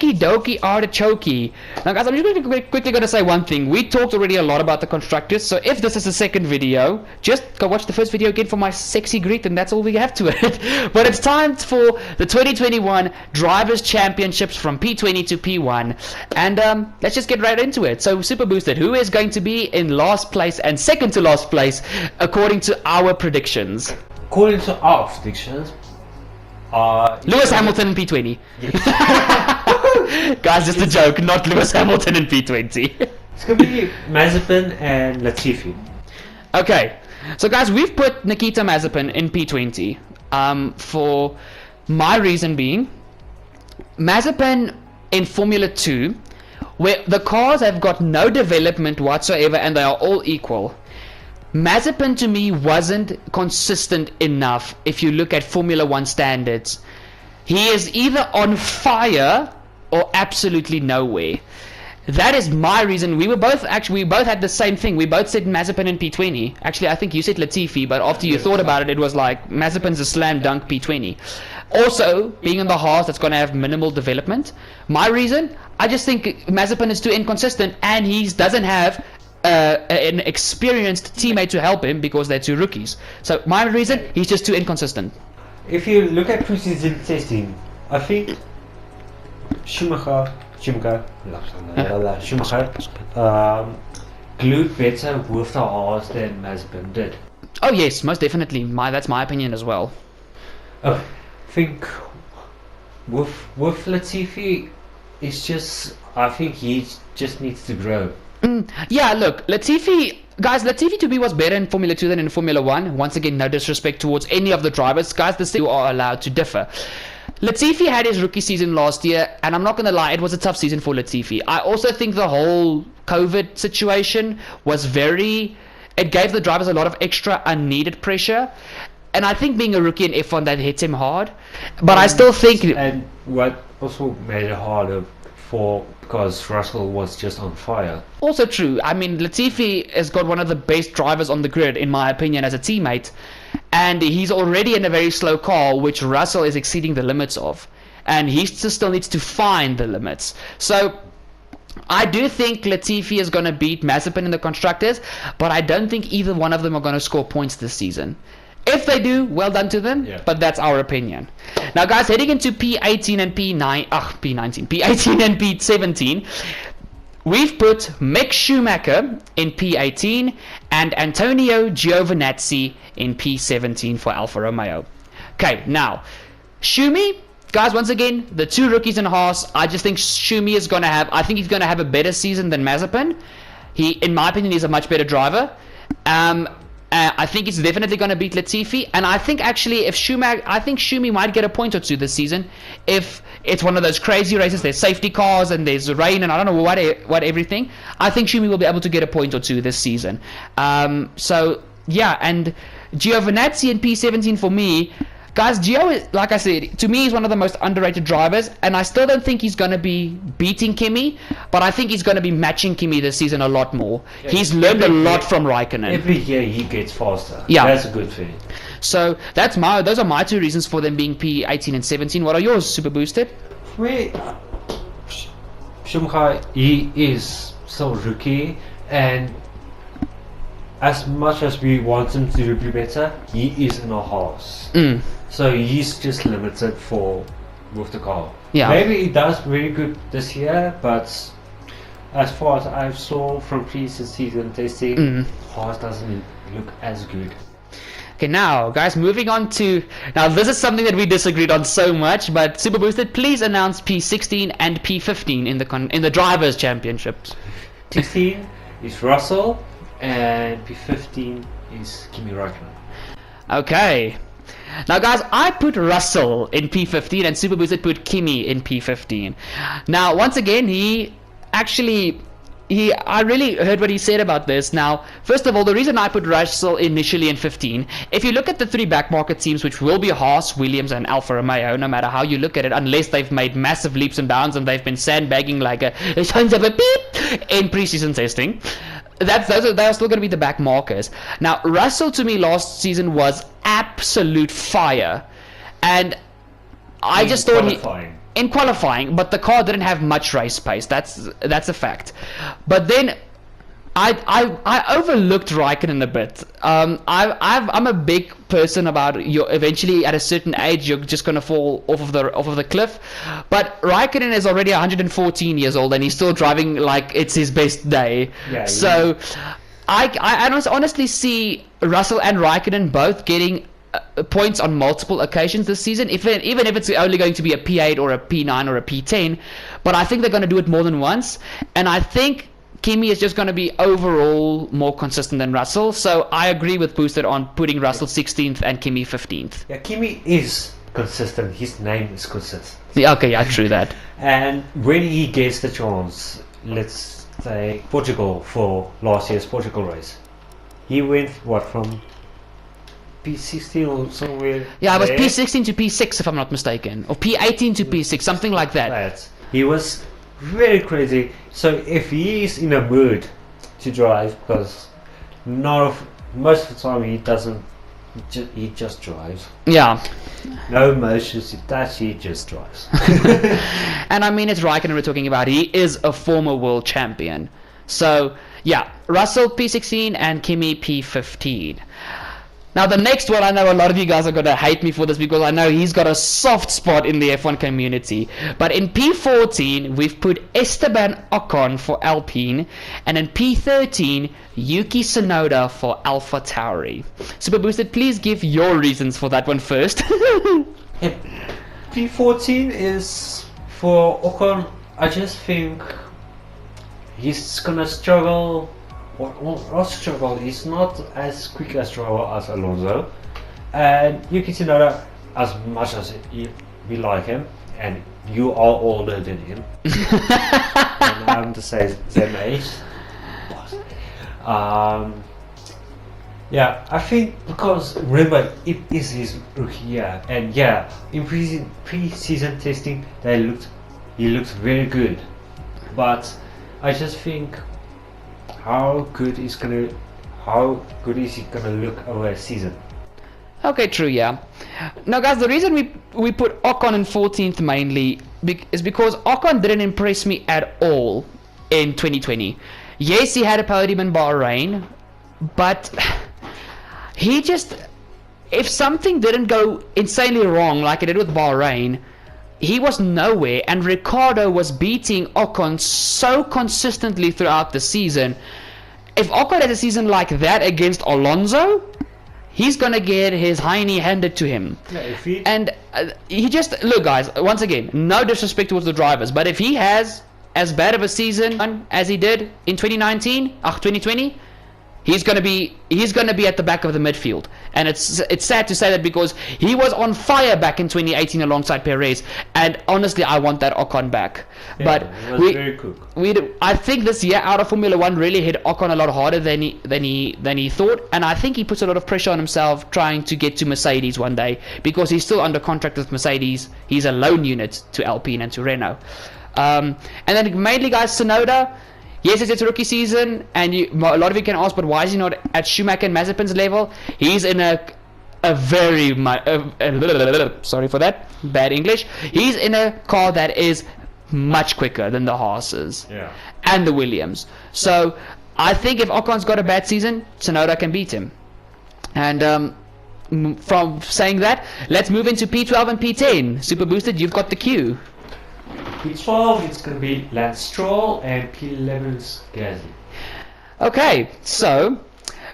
Okie dokie artichoke. Now guys, I'm just quickly going to say one thing. We talked already a lot about the constructors, so if this is the second video, just go watch the first video again for my sexy greet, and that's all we have to it. But it's time for the 2021 Drivers' Championships from P20 to P1, and let's just get right into it. So Super Boosted, who is going to be in last place and second to last place according to our predictions? According to our predictions, Lewis Hamilton in P20. Guys, just a joke, not Lewis Hamilton in P20. It's going to be Mazepin and Latifi. Okay, so guys, we've put Nikita Mazepin in P20 for my reason being, Mazepin in Formula 2, where the cars have got no development whatsoever and they are all equal. Mazepin to me wasn't consistent enough if you look at Formula 1 standards. He is either on fire or absolutely nowhere. That is my reason. We both had the same thing. We both said Mazepin in P20. Actually, I think you said Latifi, but after you thought about it, it was like Mazepin's a slam dunk P20. Also, being in the Haas, that's going to have minimal development. My reason, I just think Mazepin is too inconsistent and he doesn't have an experienced teammate to help him because they're two rookies. So my reason, he's just too inconsistent. If you look at preseason testing, I think Schumacher glued better with the Haas than Mazepin did. Oh yes, most definitely. That's my opinion as well. I think with Latifi, it's just, I think he just needs to grow. Yeah, look, Latifi to me was better in Formula 2 than in Formula 1. Once again, no disrespect towards any of the drivers. Guys, the two are allowed to differ. Latifi had his rookie season last year, and I'm not going to lie, it was a tough season for Latifi. I also think the whole COVID situation was it gave the drivers a lot of extra unneeded pressure. And I think being a rookie in F1, that hits him hard. But I still think... And what also made it harder because Russell was just on fire. Also true. I mean, Latifi has got one of the best drivers on the grid, in my opinion, as a teammate. And he's already in a very slow car, which Russell is exceeding the limits of. And he still needs to find the limits. So I do think Latifi is going to beat Mazepin in the Constructors, but I don't think either one of them are going to score points this season. If they do, well done to them, but that's our opinion. Now guys, heading into P18 and P18 and P17, we've put Mick Schumacher in P18 and Antonio Giovinazzi in P17 for Alfa Romeo. Okay, now, Schumi, guys, once again, the two rookies in Haas, I just think Schumi is going to I think he's going to have a better season than Mazepin. In my opinion, he's a much better driver. I think he's definitely going to beat Latifi, and I think actually I think Schumi might get a point or two this season if it's one of those crazy races. There's safety cars and there's rain and I don't know what everything. I think Schumi will be able to get a point or two this season. So yeah, and Giovinazzi in P17 for me. Guys, Gio, like I said, to me he's one of the most underrated drivers, and I still don't think he's going to be beating Kimi, but I think he's going to be matching Kimi this season a lot more. Yeah, he's learned a lot from Raikkonen. Every year he gets faster. Yeah. That's a good thing. So those are my two reasons for them being P18 and 17. What are yours, Super Boosted? For me, Schumacher, he is still rookie, and as much as we want him to be better, he is in a Haas. So he's just limited with the car. Yeah. Maybe he does really good this year, but as far as I saw from previous season testing, Haas doesn't look as good. Okay, now guys, moving on to this is something that we disagreed on so much, but Super Boosted, please announce P16 and P15 in the Drivers' Championships. P16 is Russell, and P15 is Kimi Räikkönen. Okay. Now guys, I put Russell in P15 and Super Boosted put Kimi in P15. Now once again, I really heard what he said about this. Now, first of all, the reason I put Russell initially in 15, if you look at the three backmarket teams, which will be Haas, Williams and Alfa Romeo, no matter how you look at it, unless they've made massive leaps and bounds and they've been sandbagging like a sons of a beep in preseason testing, they are still going to be the back markers. Now, Russell to me last season was absolute fire, and I just thought in qualifying, but the car didn't have much race pace. That's a fact. But then I overlooked Raikkonen a bit. I'm a big person about you. Eventually, at a certain age, you're just gonna fall off of the cliff. But Raikkonen is already 114 years old, and he's still driving like it's his best day. Yeah, so I honestly see Russell and Raikkonen both getting points on multiple occasions this season, even if it's only going to be a P8 or a P9 or a P10. But I think they're going to do it more than once, and I think Kimi is just going to be overall more consistent than Russell. So I agree with Boosted on putting Russell 16th and Kimi 15th. Yeah, Kimi is consistent. His name is consistent. Yeah, okay, yeah, true that. And when he gets the chance, let's say Portugal for last year's Portugal race, he went from P16 or somewhere. Yeah, it was P16 to P6 if I'm not mistaken, or P18 to P6, something like that. He was very crazy. So if he is in a mood to drive, because most of the time he doesn't, he just drives. Yeah. No emotions attached, he just drives. And I mean, it's Raikkonen we're talking about. He is a former world champion. So yeah, Russell P16 and Kimi P15. Now the next one, I know a lot of you guys are going to hate me for this because I know he's got a soft spot in the F1 community. But in P14, we've put Esteban Ocon for Alpine, and in P13, Yuki Tsunoda for AlphaTauri. Super Boosted, please give your reasons for that one first. P14 is for Ocon. I just think he's going to struggle. Not struggle, he's not as quick as Alonso, and Yuki Tsunoda, as much as we like him, and you are older than him, and I'm the same age. Yeah, I think because remember it is his rookie year, and yeah, in pre-season testing he looked very good, but I just think. How good is he gonna look over a season? Okay, true, yeah. Now, guys, the reason we put Ocon in 14th mainly is because Ocon didn't impress me at all in 2020. Yes, he had a podium in Bahrain, but he just, if something didn't go insanely wrong like it did with Bahrain, he was nowhere, and Ricciardo was beating Ocon so consistently throughout the season. If Ocon has a season like that against Alonso, he's gonna get his hiney handed to him. Yeah, and he just, look guys, once again, no disrespect towards the drivers, but if he has as bad of a season as he did in 2020, he's gonna be at the back of the midfield, and it's sad to say that because he was on fire back in 2018 alongside Perez, and honestly I want that Ocon back. Yeah, but it was very quick. I think this year out of Formula One really hit Ocon a lot harder than he thought, and I think he puts a lot of pressure on himself trying to get to Mercedes one day because he's still under contract with Mercedes. He's a loan unit to Alpine and to Renault. And then mainly guys, Tsunoda. Yes, it's a rookie season, and a lot of you can ask, but why is he not at Schumacher and Mazepin's level? He's in a very sorry for that, bad English. He's in a car that is much quicker than the Haas's and the Williams. So I think if Ocon's got a bad season, Tsunoda can beat him. And from saying that, let's move into P12 and P10. Super Boosted, you've got the cue. P12 it's going to be Lance Stroll, and P11 is Gasly. Okay, so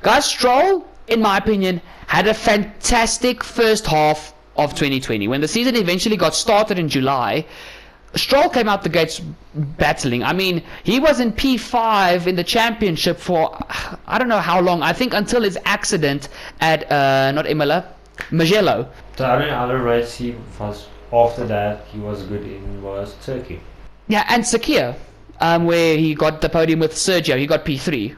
guys, Stroll, in my opinion, had a fantastic first half of 2020. When the season eventually got started in July, Stroll came out the gates battling. I mean, he was in P5 in the championship for I don't know how long. I think until his accident at not Imola, Mugello. The only other race he was after that he was good in was Turkey. Yeah, and Sakir, where he got the podium with Sergio. He got P3.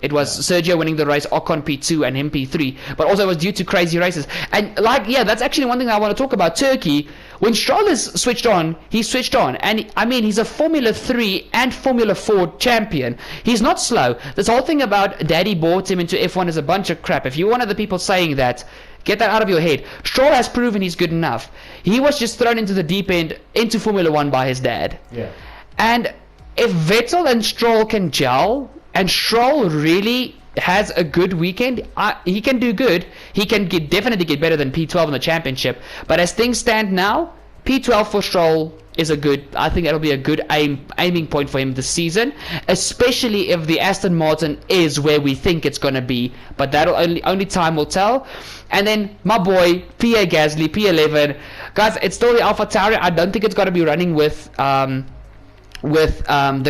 It was Sergio winning the race, Ocon P2 and him P3, but also it was due to crazy races. And that's actually one thing I want to talk about. Turkey, when Stroll is switched on, he's switched on. And I mean, he's a Formula 3 and Formula 4 champion. He's not slow. This whole thing about daddy bought him into F1 is a bunch of crap. If you're one of the people saying that, Get that out of your head. Stroll has proven he's good enough. He was just thrown into the deep end, into Formula 1 by his dad. Yeah. And if Vettel and Stroll can gel, and Stroll really has a good weekend, he can do good. He can definitely get better than P12 in the championship. But as things stand now, P12 for Stroll is I think that'll be a good aiming point for him this season, especially if the Aston Martin is where we think it's going to be, but that'll only time will tell. And then my boy Pierre Gasly, P11, guys, it's still the AlphaTauri. I don't think it's going to be running with the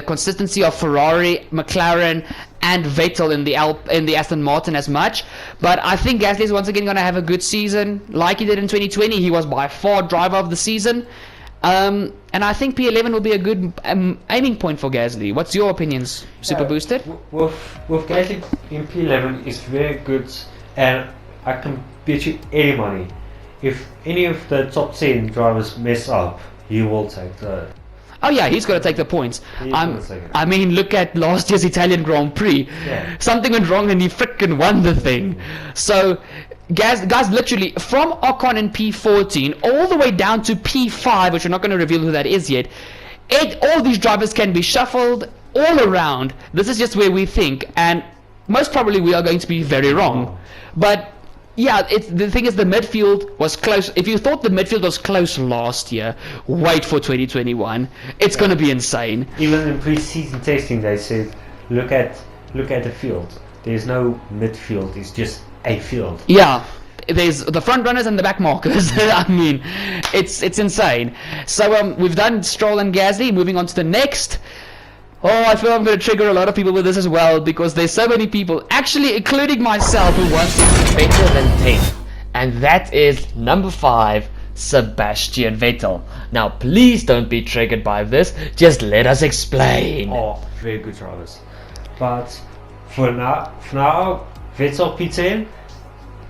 consistency of Ferrari, McLaren, and Vettel in the Aston Martin as much, but I think Gasly is once again going to have a good season like he did in 2020. He was by far driver of the season. And I think P11 will be a good aiming point for Gasly. What's your opinions, Super Boosted? With Gasly in P11 is very good, and I can bet you any money, if any of the top 10 drivers mess up, he will take the... Oh yeah, he's going to take the points. I mean, look at last year's Italian Grand Prix. Yeah. Something went wrong and he frickin' won the thing. So, guys, literally, from Ocon in P14 all the way down to P5, which we're not going to reveal who that is yet, all these drivers can be shuffled all around. This is just where we think, and most probably we are going to be very wrong. But yeah, the thing is, the midfield was close. If you thought the midfield was close last year, wait for 2021. It's going to be insane. Even in pre-season testing, they said, look at the field. There's no midfield. It's just a field. Yeah, there's the front runners and the back markers. I mean, it's insane. So we've done Stroll and Gasly. Moving on to the next. Oh, I feel I'm going to trigger a lot of people with this as well, because there's so many people, actually including myself, who want to be better than 10. And that is number 5, Sebastian Vettel. Now, please don't be triggered by this. Just let us explain. Oh, very good drivers. But for now, Vettel P10,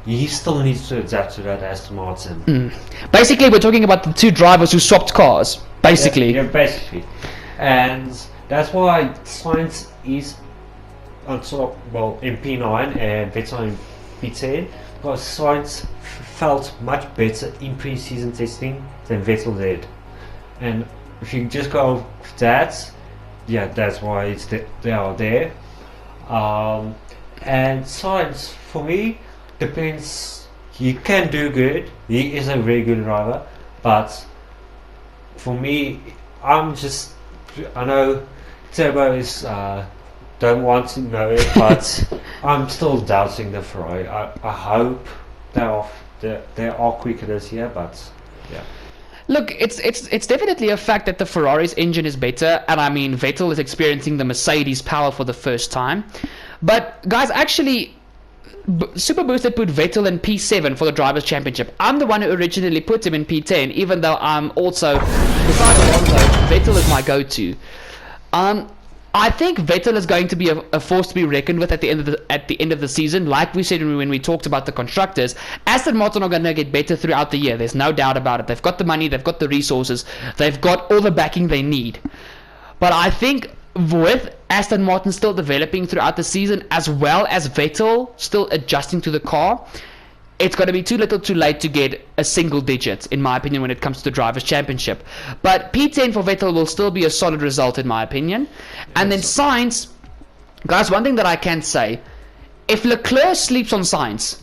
he still needs to adapt to that Aston Martin. Basically, we're talking about the two drivers who swapped cars. Basically. Yeah, basically. And that's why Sainz is on top, in P9 and Vettel in P10, because Sainz felt much better in pre-season testing than Vettel did. And if you just go with that, yeah, that's why they are there. And Sainz, for me, depends. He can do good. He is a very good driver, but for me, I know Turbo is don't want to know it, but I'm still doubting the Ferrari. I hope they are quicker this year, but yeah. Look, it's definitely a fact that the Ferrari's engine is better, and I mean Vettel is experiencing the Mercedes power for the first time. But guys, actually, Super Boosted put Vettel in P7 for the Drivers' Championship. I'm the one who originally put him in P10, even though I'm also, besides Alonso, Vettel is my go-to. I think Vettel is going to be a force to be reckoned with at the end of the season. Like we said when we talked about the constructors, Aston Martin are going to get better throughout the year. There's no doubt about it. They've got the money, they've got the resources, they've got all the backing they need. But I think with Aston Martin still developing throughout the season, as well as Vettel still adjusting to the car, it's going to be too little too late to get a single digit, in my opinion, when it comes to the Drivers' Championship. But P10 for Vettel will still be a solid result, in my opinion. And then Sainz, guys, one thing that I can say, if Leclerc sleeps on Sainz,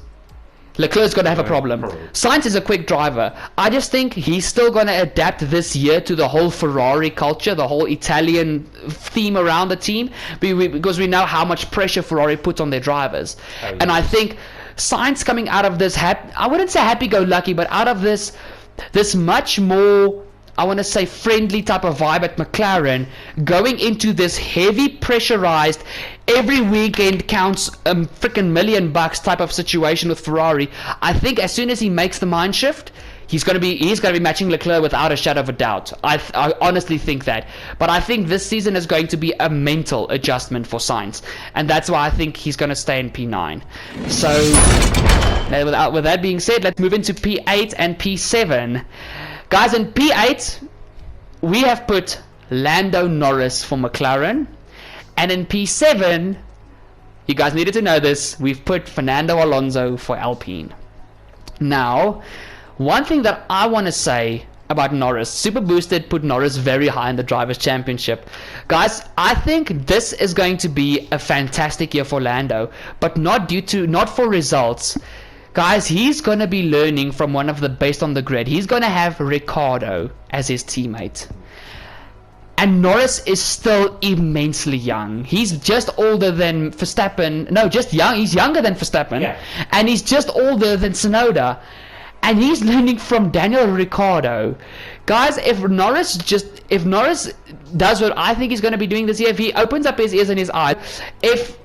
Leclerc's going to have a problem. Sainz is a quick driver. I just think he's still going to adapt this year to the whole Ferrari culture, the whole Italian theme around the team, because we know how much pressure Ferrari puts on their drivers. And I think Sainz coming out of this, I wouldn't say happy-go-lucky, but out of this much more, I want to say, friendly type of vibe at McLaren, going into this heavy pressurized, every weekend counts freaking $1 million type of situation with Ferrari. I think as soon as he makes the mind shift, he's going to be matching Leclerc without a shadow of a doubt. I honestly think that. But I think this season is going to be a mental adjustment for Sainz, and that's why I think he's going to stay in P9. So with that being said, let's move into P8 and P7. Guys, in P8, we have put Lando Norris for McLaren. And in P7, you guys needed to know this, we've put Fernando Alonso for Alpine. Now, one thing that I want to say about Norris, Super Boosted put Norris very high in the Drivers' Championship. Guys, I think this is going to be a fantastic year for Lando, but not for results. Guys, he's going to be learning from one of the best on the grid. He's going to have Ricciardo as his teammate. And Norris is still immensely young. He's just older than Verstappen. No, just young. He's younger than Verstappen. Yeah. And he's just older than Tsunoda. And he's learning from Daniel Ricciardo. Guys, if Norris does what I think he's going to be doing this year, if he opens up his ears and his eyes, if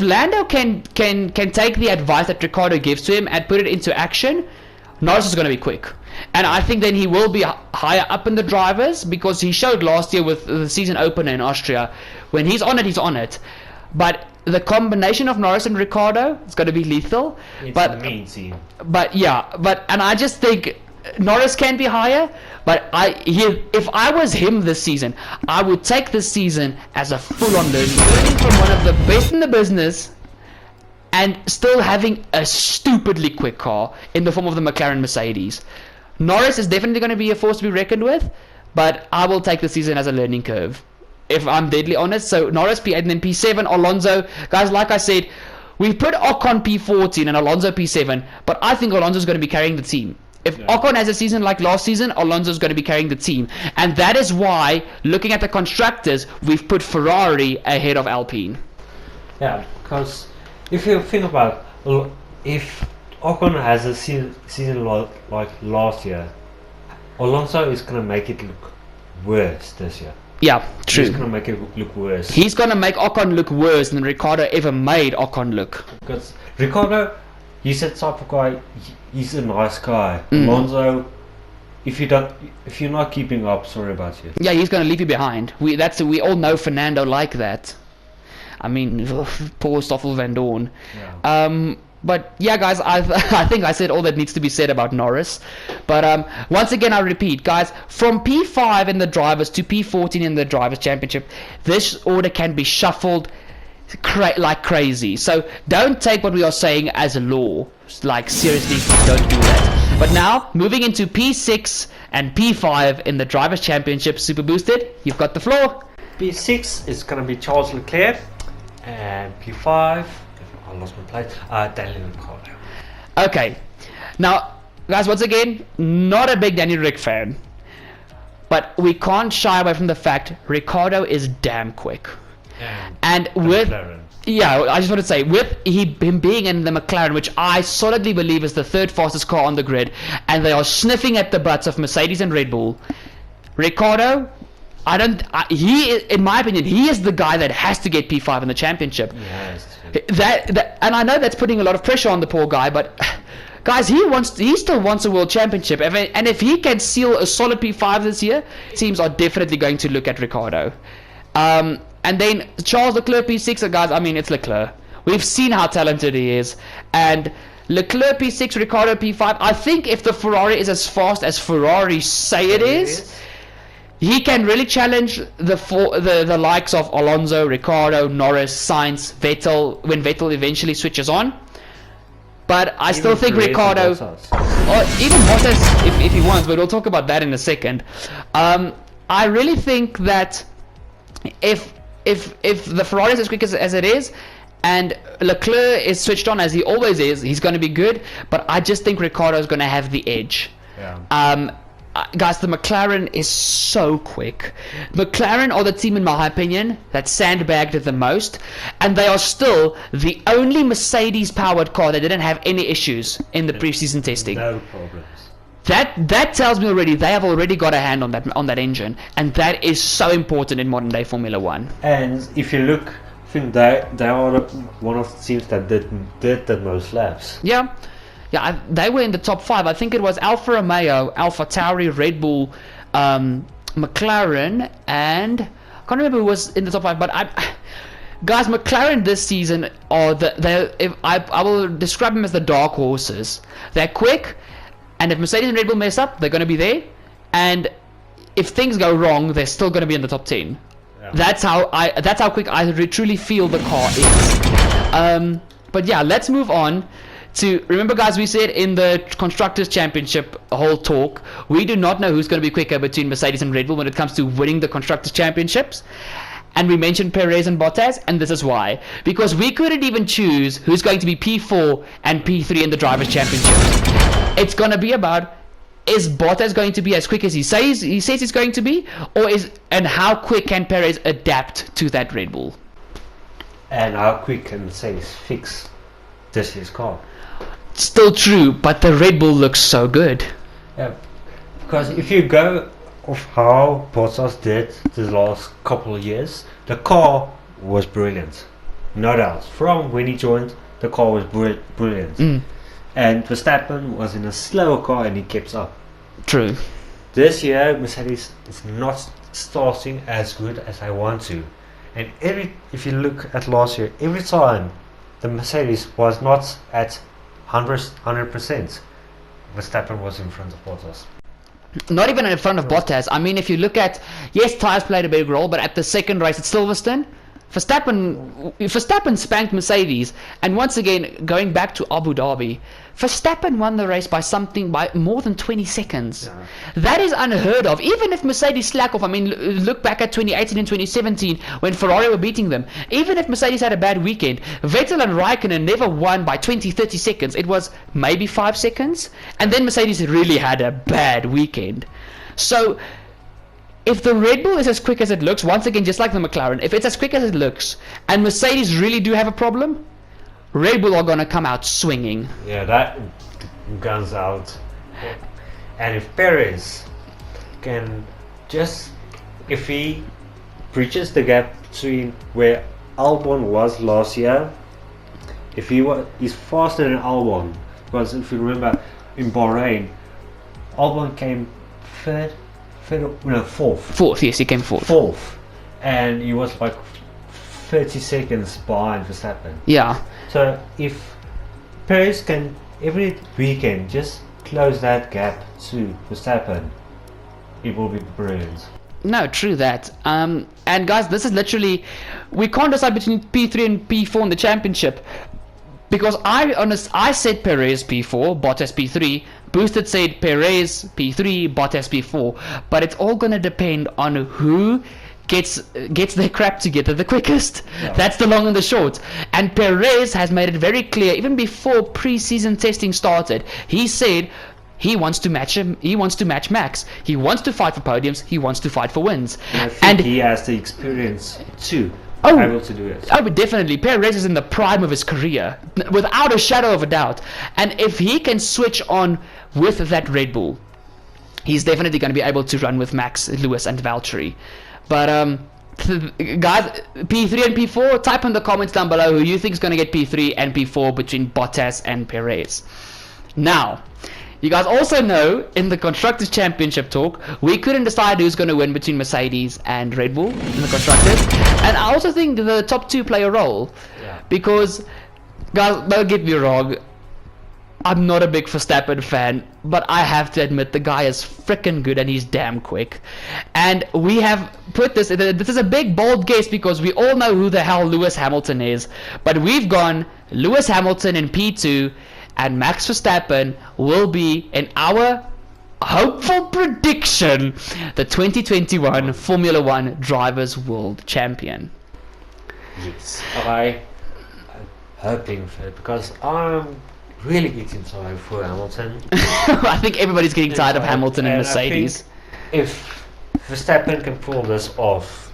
Lando can take the advice that Ricciardo gives to him and put it into action, Norris is going to be quick. And I think then he will be higher up in the drivers, because he showed last year with the season opener in Austria, when he's on it, he's on it. But the combination of Norris and Ricciardo is going to be lethal. It's but amazing. And I just think Norris can be higher. But if I was him this season, I would take this season as a full-on learning from one of the best in the business, and still having a stupidly quick car in the form of the McLaren Mercedes. Norris is definitely going to be a force to be reckoned with, but I will take the season as a learning curve, if I'm deadly honest. So Norris P8 and then P7, Alonso. Guys, like I said, we put Ocon P14 and Alonso P7, but I think Alonso's going to be carrying the team. If Ocon has a season like last season, Alonso's going to be carrying the team. And that is why, looking at the constructors, we've put Ferrari ahead of Alpine. Yeah, because if you think about, if Ocon has a season like last year, Alonso is going to make it look worse this year. Yeah, true. He's going to make it look worse. He's going to make Ocon look worse than Ricciardo ever made Ocon look. Because Ricciardo, he's a type of guy, he's a nice guy. Alonso, if you're not keeping up, sorry about you. Yeah, he's going to leave you behind. We all know Fernando like that. I mean, poor Stoffel Van Dorn. Yeah. But yeah, guys, I think I said all that needs to be said about Norris. But once again, I repeat, guys, from P5 in the drivers to P14 in the drivers' championship, this order can be shuffled like crazy. So don't take what we are saying as a law. Like, seriously, don't do that. But now, moving into P6 and P5 in the drivers' championship, Super Boosted, you've got the floor. P6 is going to be Charles Leclerc, and P5, I lost my place, Daniel Ricciardo. Okay, now guys, once again, not a big Daniel Rick fan, but we can't shy away from the fact Ricciardo is damn quick. And with McLaren. Yeah, I just want to say, with him being in the McLaren, which I solidly believe is the third fastest car on the grid, and they are sniffing at the butts of Mercedes and Red Bull, Ricciardo, in my opinion, he is the guy that has to get P5 in the championship. Yes. And I know that's putting a lot of pressure on the poor guy, but guys, he still wants a world championship, and if he can seal a solid P5 this year, teams are definitely going to look at Ricciardo. And then Charles Leclerc P6, guys, I mean, it's Leclerc. We've seen how talented he is, and Leclerc P6, Ricciardo P5. I think if the Ferrari is as fast as Ferrari say it is, he can really challenge the likes of Alonso, Ricciardo, Norris, Sainz, Vettel, when Vettel eventually switches on. But I still think Ricciardo, or even Bottas if he wants, but we'll talk about that in a second. I really think that if the Ferrari is as quick as it is, and Leclerc is switched on as he always is, he's going to be good. But I just think Ricciardo is going to have the edge. Yeah. Guys, the McLaren is so quick. McLaren are the team, in my opinion, that sandbagged the most, and they are still the only Mercedes-powered car that didn't have any issues in the preseason testing. No problems. That tells me already they have already got a hand on that engine, and that is so important in modern day Formula One. And if you look, I think they are one of the teams that did the most laps. Yeah, they were in the top 5. I think it was Alfa Romeo, Alfa Tauri, Red Bull, McLaren, and I can't remember who was in the top 5. But guys, McLaren this season are I will describe them as the dark horses. They're quick. And if Mercedes and Red Bull mess up, they're going to be there. And if things go wrong, they're still going to be in the top 10. Yeah. That's how quick I truly feel the car is. But yeah, let's move on remember, guys, we said in the Constructors' Championship whole talk, we do not know who's going to be quicker between Mercedes and Red Bull when it comes to winning the Constructors' Championships. And we mentioned Perez and Bottas, and this is why. Because we couldn't even choose who's going to be P4 and P3 in the Drivers' Championship. It's going to be about, is Bottas going to be as quick as he says he's going to be, and how quick can Perez adapt to that Red Bull? And how quick can Mercedes fix this year's car? Still true, but the Red Bull looks so good. Yeah, because if you go off how Bottas did the last couple of years, the car was brilliant, no doubt. From when he joined, the car was brilliant. And Verstappen was in a slower car and he kept up. True. This year, Mercedes is not starting as good as I want to. And if you look at last year, every time the Mercedes was not at 100%, Verstappen was in front of Bottas. Not even in front of Bottas. I mean, if you look at, yes, tyres played a big role, but at the second race at Silverstone, Verstappen spanked Mercedes, and once again, going back to Abu Dhabi, Verstappen won the race by more than 20 seconds. Yeah. That is unheard of. Even if Mercedes slack off, I mean, look back at 2018 and 2017 when Ferrari were beating them. Even if Mercedes had a bad weekend, Vettel and Raikkonen never won by 20-30 seconds. It was maybe 5 seconds, and then Mercedes really had a bad weekend. So if the Red Bull is as quick as it looks, once again, just like the McLaren, if it's as quick as it looks, and Mercedes really do have a problem, Red Bull are going to come out swinging. Yeah, that guns out. And if Perez can if he bridges the gap between where Albon was last year, he's faster than Albon. Because if you remember, in Bahrain, Albon came fourth. Fourth, yes, he came fourth. Fourth. And he was like 30 seconds behind Verstappen. Yeah. So if Perez can every weekend just close that gap to Verstappen, it will be brilliant. No, true that. And guys, this is literally, we can't decide between P3 and P4 in the championship, because I said Perez P4, Bottas P3. Boosted said Perez P3, Bottas P4. But it's all going to depend on who gets their crap together the quickest. Yeah. That's the long and the short. And Perez has made it very clear, even before pre-season testing started, he said he wants to match him. He wants to match Max. He wants to fight for podiums. He wants to fight for wins. And he has the experience too. Able to do it. Oh, but definitely. Perez is in the prime of his career, without a shadow of a doubt. And if he can switch on with that Red Bull, he's definitely going to be able to run with Max, Lewis, and Valtteri. But guys, P3 and P4, type in the comments down below who you think is going to get P3 and P4 between Bottas and Perez. Now, you guys also know in the Constructors' Championship talk, we couldn't decide who's going to win between Mercedes and Red Bull in the Constructors. And I also think the top two play a role. Yeah. Because, guys, don't get me wrong, I'm not a big Verstappen fan, but I have to admit the guy is freaking good and he's damn quick. And we have put this is a big bold guess because we all know who the hell Lewis Hamilton is. But we've gone Lewis Hamilton in P2 and Max Verstappen will be, in our hopeful prediction, the 2021 Formula One Drivers' World Champion. Yes, I'm hoping for it because I'm really getting tired for Hamilton. I think everybody's getting tired of Hamilton and Mercedes. If Verstappen can pull this off,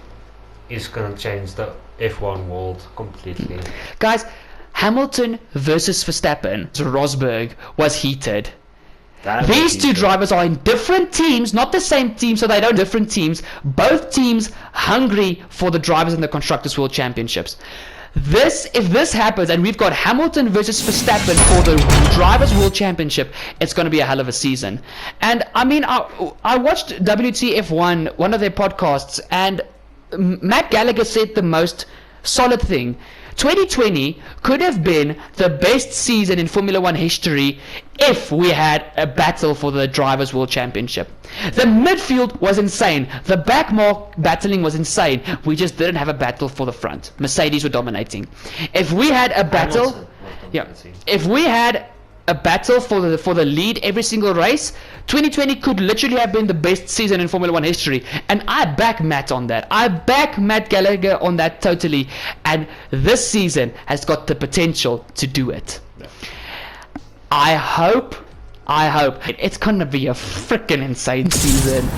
it's going to change the F1 world completely. Guys, Hamilton versus Verstappen, Rosberg, was heated. These two drivers are in different teams, not the same team, so they don't different teams. Both teams hungry for the drivers in the Constructors' World Championships. If this happens and we've got Hamilton versus Verstappen for the Drivers' World Championship, it's going to be a hell of a season. And I mean, I watched WTF1, one of their podcasts, and Matt Gallagher said the most solid thing. 2020 could have been the best season in Formula One history if we had a battle for the Drivers' World Championship. The midfield was insane. The backmark battling was insane. We just didn't have a battle for the front. Mercedes were dominating. If we had a battle... Yeah. If we had a battle for the lead every single race, 2020 could literally have been the best season in Formula 1 history. And I back Matt on that. I back Matt Gallagher on that totally. And this season has got the potential to do it. Yeah. I hope it's gonna be a freaking insane season.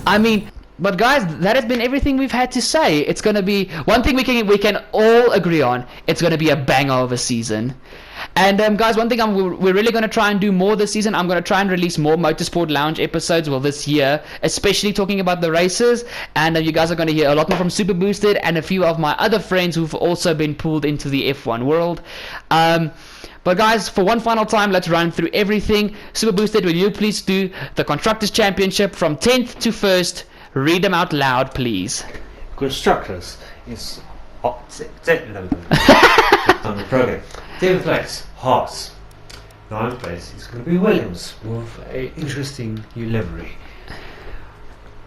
I mean, but guys, that has been everything we've had to say. It's gonna be one thing we can all agree on. It's gonna be a banger of a season. And guys, one thing we're really going to try and do more this season. I'm going to try and release more Motorsport Lounge episodes, this year, especially talking about the races. And you guys are going to hear a lot more from Super Boosted and a few of my other friends who've also been pulled into the F1 world. But guys, for one final time, let's run through everything. Super Boosted, will you please do the Constructors Championship from 10th to 1st? Read them out loud, please. Constructors is on the program. 10th place, Haas. 9th place is going to be Williams with an interesting new livery.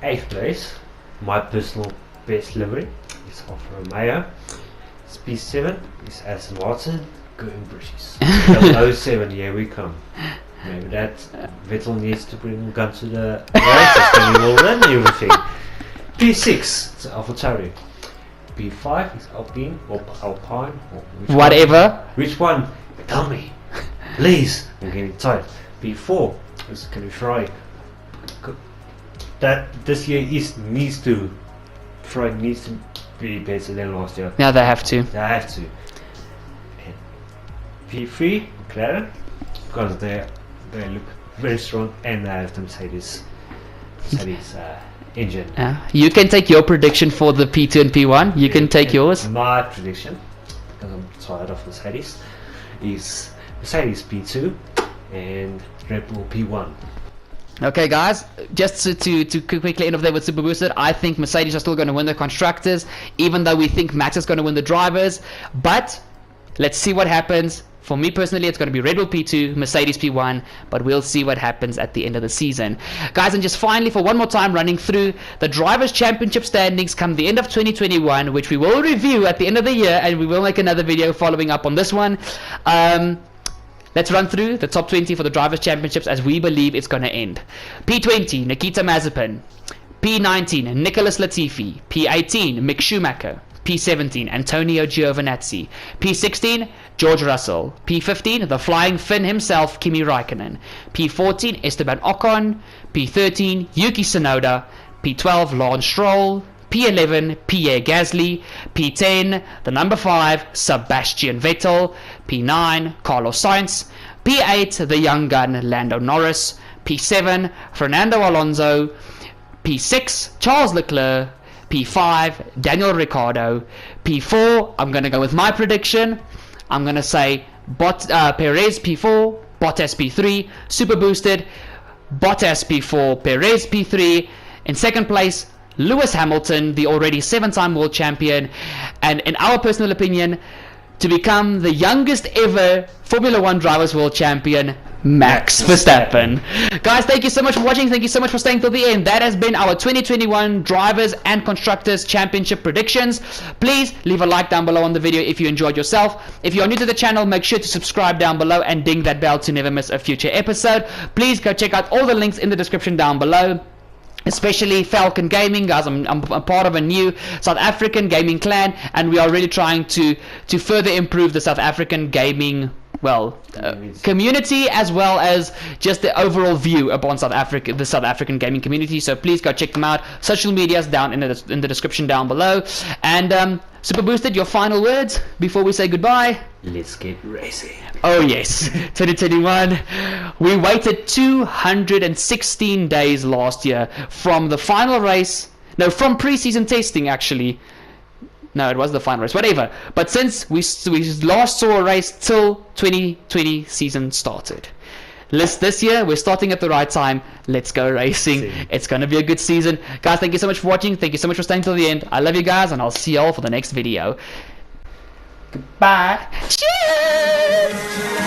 8th place, my personal best livery, is Alfa Romeo. P7 is Aston Martin, going British. 007, here we come. Maybe that Vettel needs to bring a gun to the races, then he will run everything. P6 is AlphaTauri. P5 is Alpine or Alpine or whatever. Which one? Tell me, please. I'm getting tired. P4 is going to be Ferrari. That this year needs to be better than last year. Yeah, they have to. They have to. And P3 McLaren, because they look very strong and they have the Mercedes engine. You can take your prediction for the P2 and P1. You can take yours. My prediction, because I'm tired of Mercedes, is Mercedes P2 and Red Bull P1. Okay, guys, just to quickly end off there with Super Boosted, I think Mercedes are still going to win the constructors, even though we think Max is going to win the drivers. But let's see what happens. For me personally, it's going to be Red Bull P2, Mercedes P1, but we'll see what happens at the end of the season. Guys, and just finally, for one more time, running through the Drivers' Championship standings come the end of 2021, which we will review at the end of the year, and we will make another video following up on this one. Let's run through the top 20 for the Drivers' Championships as we believe it's going to end. P20, Nikita Mazepin. P19, Nicholas Latifi. P18, Mick Schumacher. P17, Antonio Giovinazzi. P16, George Russell. P15, the flying Finn himself, Kimi Raikkonen. P14, Esteban Ocon. P13, Yuki Tsunoda. P12, Lance Stroll. P11, Pierre Gasly. P10, the number 5, Sebastian Vettel. P9, Carlos Sainz. P8, the young gun, Lando Norris. P7, Fernando Alonso. P6, Charles Leclerc. P5, Daniel Ricciardo. P4, I'm going to go with my prediction. I'm going to say Perez P4, Bottas P3, Super Boosted, Bottas P4, Perez P3. In second place, Lewis Hamilton, the already 7-time world champion. And in our personal opinion, to become the youngest ever Formula 1 Drivers' World Champion, Max Verstappen. Guys, thank you so much for watching. Thank you so much for staying till the end. That has been our 2021 Drivers and Constructors Championship predictions. Please leave a like down below on the video if you enjoyed yourself. If you are new to the channel, make sure to subscribe down below and ding that bell to never miss a future episode. Please go check out all the links in the description down below, especially Falcon Gaming. Guys, I'm a part of a new South African gaming clan, and we are really trying to further improve the South African gaming community, as well as just the overall view upon the South African gaming community. So please go check them out. Social medias down in the description down below. And Super Boosted, your final words before we say goodbye. Let's get racing. Oh yes, 2021. We waited 216 days last year from the final race. No, from pre-season testing actually. No, it was the final race, whatever. But since we last saw a race till 2020 season started. This year, we're starting at the right time. Let's go racing. It's going to be a good season. Guys, thank you so much for watching. Thank you so much for staying till the end. I love you guys, and I'll see you all for the next video. Goodbye. Cheers!